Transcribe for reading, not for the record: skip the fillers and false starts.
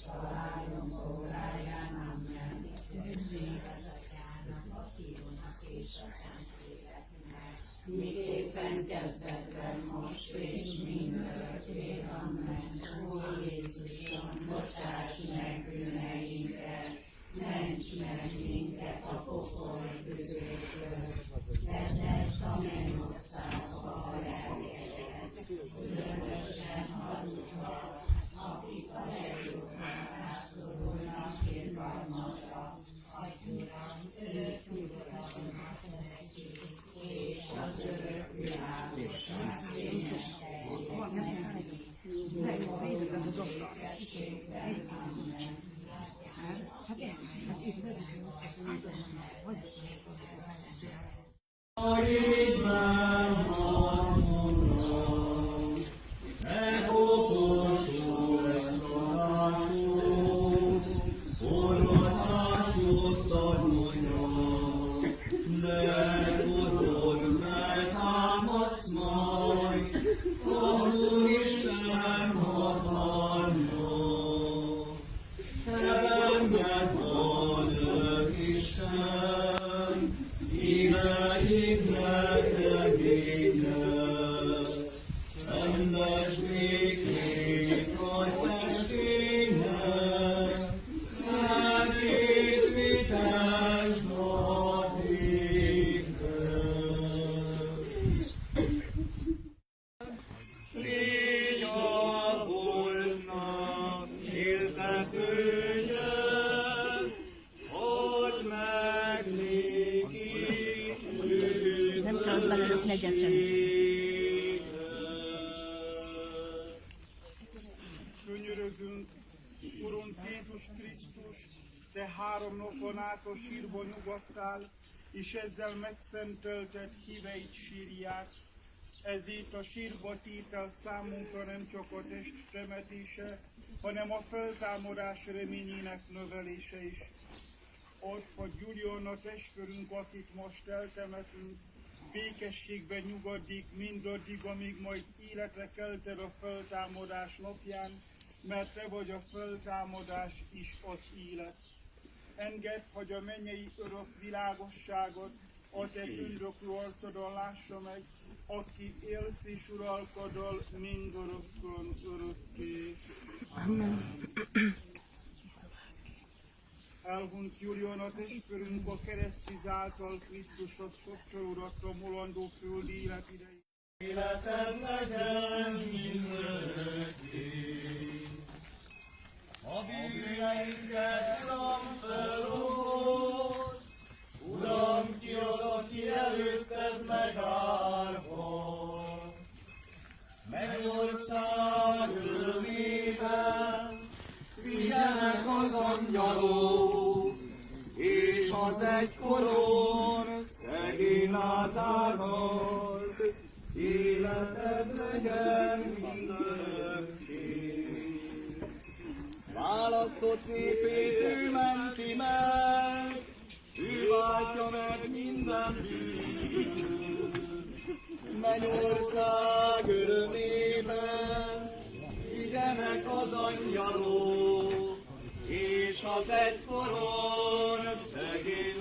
családom óráján, amen. Üdvég az Atyának, a Fiúnak és a Szentléleknek, miképpen kezdetben, most és mindörökké, amen. Ó Jézusom, bocsáss meg bűneinket, ments meg minket a pokol bűzétől, vezess a mennyországba a lelkeket, különösen azokba, akik a legjobban rászorulnak irgalmadra. Adj Uram, örök nyugodalmat neki, és az örök világosság kényességét neki, békességben, amen. Idben azt mondom, megokosodsz tanásod, forgatásod tanulja, de tudod, megtámasz majd, az Úristen hatalma. Te benned van, örök Isten, Igeid neked ének, rendes békét adj testének, megépítesd az égben. Légy a holtnak éltetője, add meg néki Nem kell ott belőlük negyedsen. Könyörögünk, Urunk Jézus Krisztus, Te 3 napon át a sírba nyugodtál, és ezzel megszentölted híveid sírját. Ezért a sírba tétel számunkra nem csak a test temetése, hanem a feltámadás reményének növelése is. Add, hogy Gyuljon a testvérünk, akit most eltemetünk, békességben nyugodik mindaddig, amíg majd életre kelted a feltámadás napján, mert Te vagy a feltámadás is az élet. Engedd, hogy a mennyei örök világosságot a Te tündöklő arcodon lássa meg, aki élsz és uralkodol mindörökkön örökké. Amen. Elhunyt Gyuljon a testvérünk a keresztvíz által Krisztushoz kapcsolódatra mulandó földi élet idején. Életed legyen mindörökké, a bűneinket, Uram, felold, Uram, ki az, aki előtted megállhat. Mennyország örömében vigyenek az angyalok, és az egykoron szegény Lázárnak életed legyen mindörökké. Választott népét ő menti meg, ő váltja meg minden bűnt. Mennyország örömében vigyenek az angyalok, és az egykoron szegény